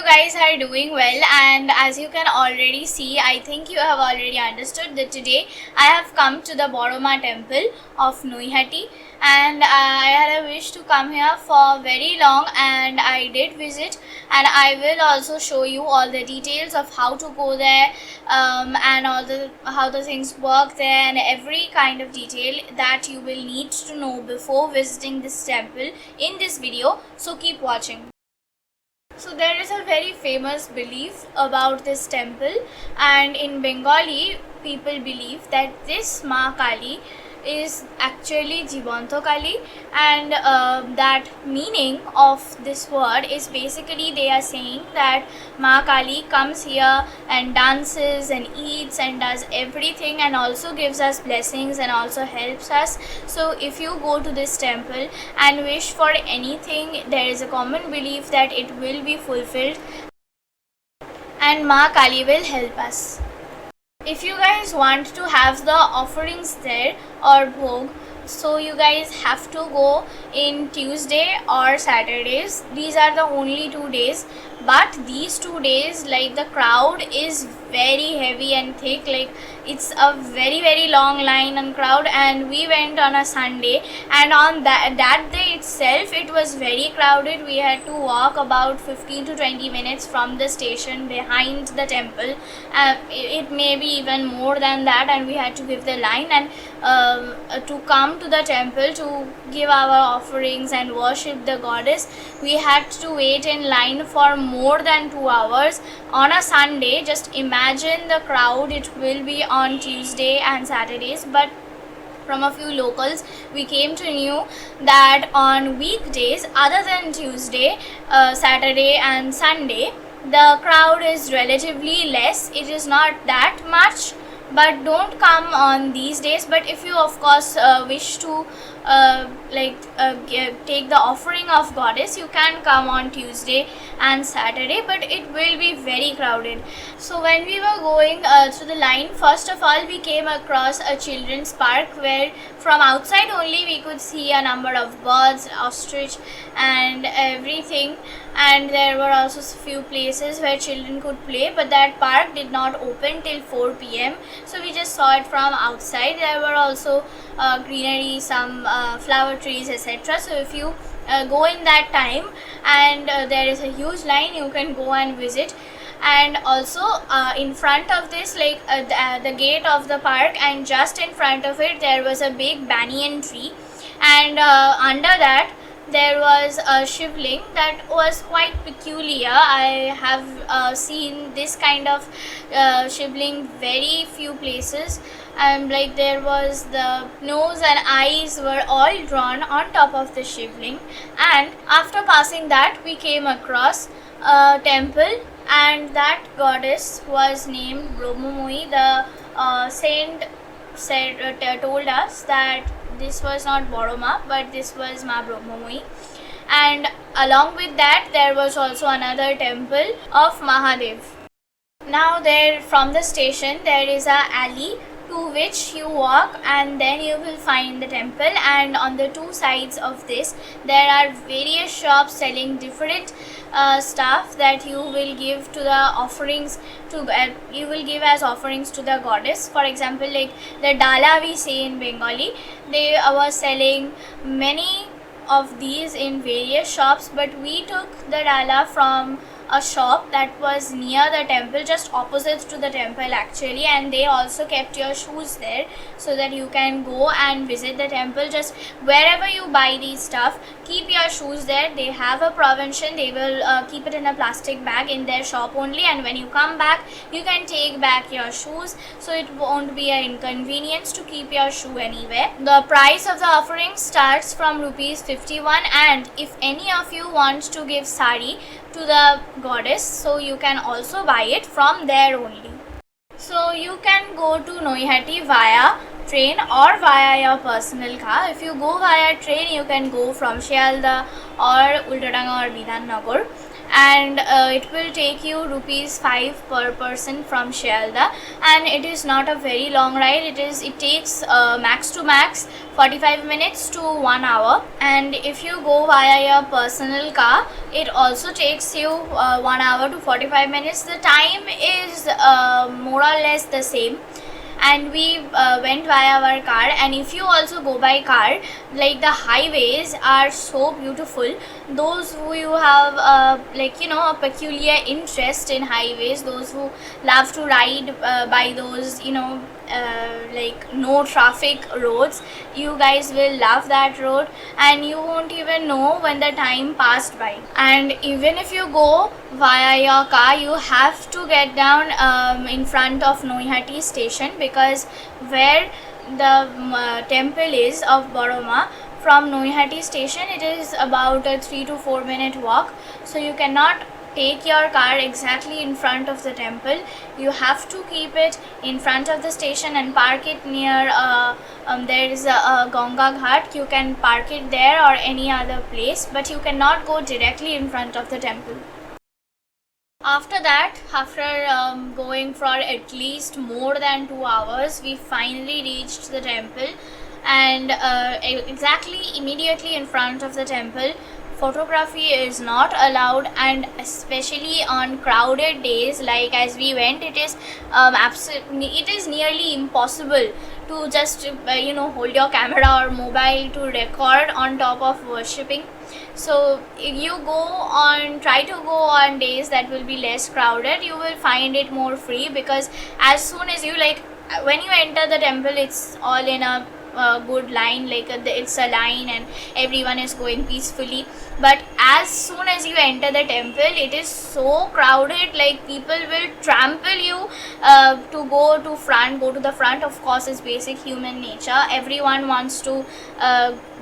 guys are doing well, and as you can already see, I think you have already understood that today I have come to the Boroma temple of Noihati, and I had a wish to come here for very long, and I did visit, and I will also show you all the details of how to go there, and how the things work there, and every kind of detail that you will need to know before visiting this temple in this video. So keep watching. So there is a very famous belief about this temple, and in Bengali people believe that this Ma Kali is actually Jibanto Kali, and that meaning of this word is basically they are saying that Ma Kali comes here and dances and eats and does everything, and also gives us blessings and also helps us. So if you go to this temple and wish for anything, there is a common belief that it will be fulfilled and Ma Kali will help us. If you guys want to have the offerings there or bhog, so you guys have to go in Tuesday or Saturdays. These are the only 2 days, but these 2 days, like, the crowd is very heavy and thick. Like, it's a very long line and crowd, and we went on a Sunday, and on that day itself it was very crowded. We had to walk about 15 to 20 minutes from the station behind the temple. It may be even more than that, and we had to give the line, and to come to the temple to give our offerings and worship the goddess, we had to wait in line for more than 2 hours on a Sunday. Just imagine the crowd it will be on Tuesday and Saturdays. But from a few locals we came to know that on weekdays other than Tuesday, Saturday and Sunday, the crowd is relatively less. It is not that much, but don't come on these days. But if you of course wish to take the offering of goddess, you can come on Tuesday and Saturday, but it will be very crowded. So when we were going through the line, first of all we came across a children's park where from outside only we could see a number of birds, ostrich and everything, and there were also few places where children could play, but that park did not open till 4 p.m. so we just saw it from outside. There were also greenery, some flower trees, etc. So if you go in that time and there is a huge line, you can go and visit. And also in front of this, the gate of the park, and just in front of it there was a big banyan tree, and under that there was a shivling that was quite peculiar. I have seen this kind of shivling very few places, and there was the nose and eyes were all drawn on top of the shivling. And after passing that we came across a temple, and that goddess was named Brahmamoi. The saint told us that this was not Boroma, but this was Ma Brahmamoi. And along with that there was also another temple of Mahadev. Now there, from the station, there is a alley to which you walk, and then you will find the temple. And on the 2 sides of this there are various shops selling different stuff that you will give to the offerings to you will give as offerings to the goddess. For example, like the dala we say in Bengali, they were selling many of these in various shops, but we took the dala from a shop that was near the temple, just opposite to the temple actually, and they also kept your shoes there so that you can go and visit the temple. Just wherever you buy these stuff, keep your shoes there. They have a prevention, they will keep it in a plastic bag in their shop only, and when you come back you can take back your shoes, so it won't be an inconvenience to keep your shoe anywhere. The price of the offering starts from rupees 51, and if any of you want to give sari to the goddess, so you can also buy it from there only. So you can go to Noihati via train or via your personal car. If you go via train, you can go from Shialda or Ultadanga or Bidhannagar, and it will take you rupees 5 per person from Shialda, and it is not a very long ride. It takes max to max 45 minutes to 1 hour, and if you go via your personal car, it also takes you 1 hour to 45 minutes. The time is more or less the same, and we went via our car. And if you also go by car, like, the highways are so beautiful. Those who you have a peculiar interest in highways, those who love to ride by those like no traffic roads, you guys will love that road, and you won't even know when the time passed by. And even if you go via your car, you have to get down in front of Noihati station, because where the temple is of Boroma, from Noihati station it is about a 3 to 4 minute walk. So you cannot take your car exactly in front of the temple. You have to keep it in front of the station and park it near there is a Ganga Ghat. You can park it there or any other place, but you cannot go directly in front of the temple. After that, after going for at least more than 2 hours, we finally reached the temple, and exactly immediately in front of the temple, photography is not allowed, and especially on crowded days like as we went, it is nearly impossible to just hold your camera or mobile to record on top of worshipping. So if you try to go on days that will be less crowded, you will find it more free, because as soon as when you enter the temple, it's all in a good line, it's a line and everyone is going peacefully. But as soon as you enter the temple, it is so crowded, like people will trample you to go to the front. Of course, it's basic human nature. Everyone wants to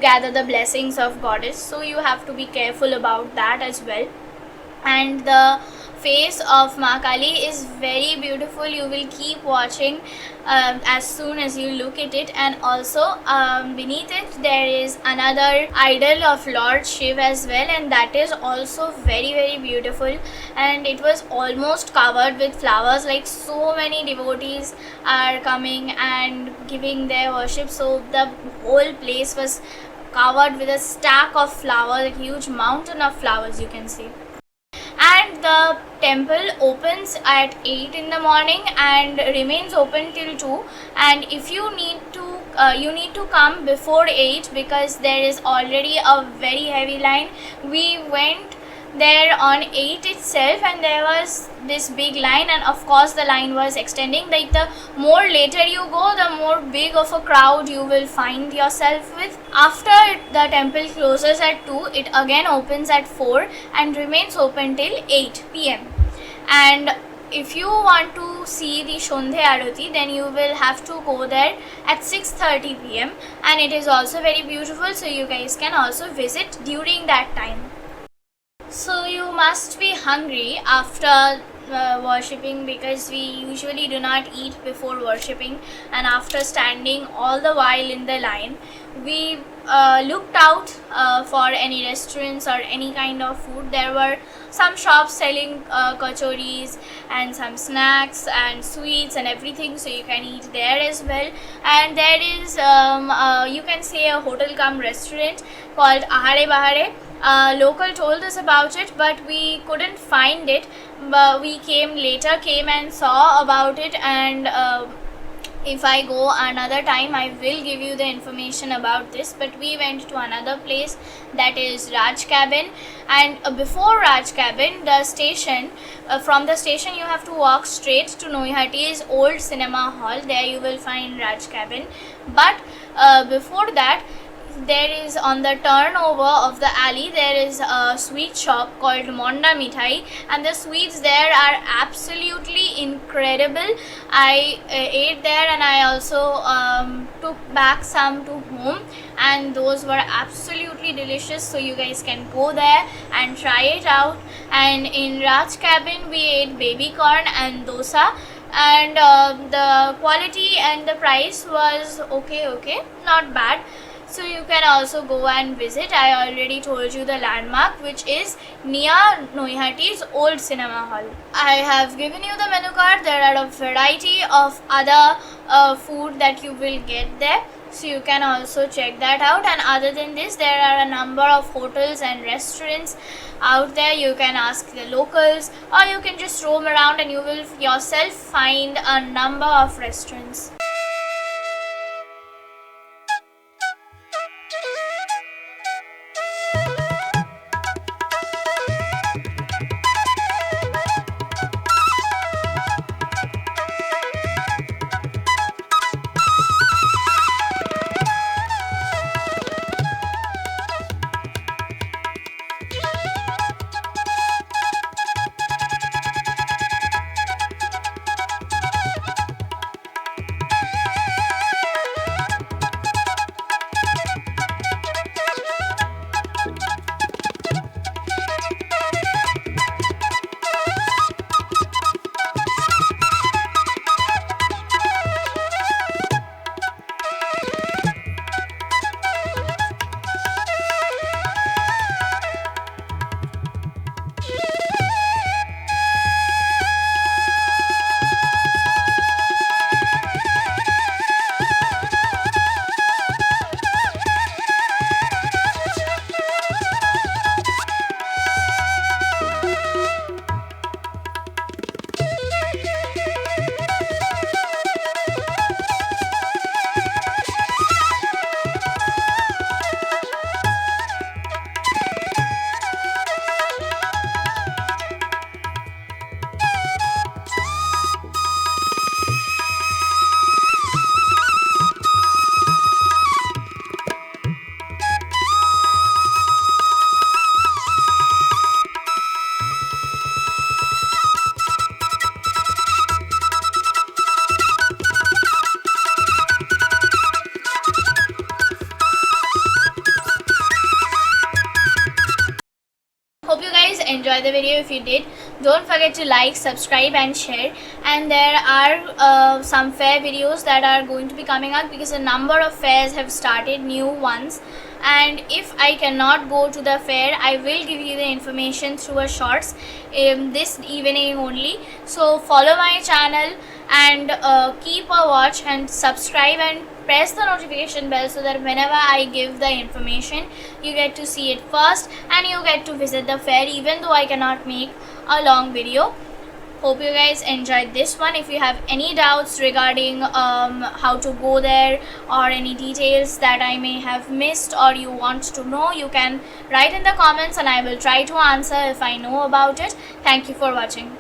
gather the blessings of goddess, so you have to be careful about that as well. And the face of Ma Kali is very beautiful. You will keep watching as soon as you look at it. And also beneath it there is another idol of Lord Shiv as well, and that is also very, very beautiful, and it was almost covered with flowers. Like, so many devotees are coming and giving their worship, so the whole place was covered with a stack of flowers, a huge mountain of flowers, you can see. And the temple opens at 8 in the morning and remains open till 2, and if you need to come before 8, because there is already a very heavy line. We went there on 8 itself, and there was this big line, and of course the line was extending. Like, the more later you go, the more big of a crowd you will find yourself with. After the temple closes at 2, it again opens at 4 and remains open till 8 p.m. and if you want to see the Shondhe Arati, then you will have to go there at 6:30 p.m. and it is also very beautiful, so you guys can also visit during that time. So you must be hungry after worshipping, because we usually do not eat before worshipping, and after standing all the while in the line, we looked out for any restaurants or any kind of food. There were some shops selling kachoris and some snacks and sweets and everything, so you can eat there as well. And there is you can say a hotel cum restaurant called Ahare Bahare. Local told us about it, but we couldn't find it, but we came and saw about it, and if I go another time, I will give you the information about this. But we went to another place, that is Raj Cabin, and before Raj Cabin, the station, from the station you have to walk straight to Noihati's old cinema hall. There you will find Raj Cabin, but before that, there is, on the turnover of the alley, there is a sweet shop called Monda Mithai, and the sweets there are absolutely incredible. I ate there, and I also took back some to home, and those were absolutely delicious, so you guys can go there and try it out. And in Raj Cabin we ate baby corn and dosa, and the quality and the price was okay, not bad. So you can also go and visit. I already told you the landmark, which is near Noihati's old cinema hall. I have given you the menu card. There are a variety of other food that you will get there, so you can also check that out. And other than this, there are a number of hotels and restaurants out there. You can ask the locals, or you can just roam around and you will yourself find a number of restaurants. Hope you guys enjoyed the video. If you did, don't forget to like, subscribe and share. And there are some fair videos that are going to be coming up, because a number of fairs have started, new ones. And if I cannot go to the fair, I will give you the information through a shorts this evening only. So follow my channel and keep a watch and subscribe and press the notification bell, so that whenever I give the information, you get to see it first and you get to visit the fair, even though I cannot make a long video. Hope you guys enjoyed this one. If you have any doubts regarding how to go there, or any details that I may have missed or you want to know, you can write in the comments and I will try to answer if I know about it. Thank you for watching.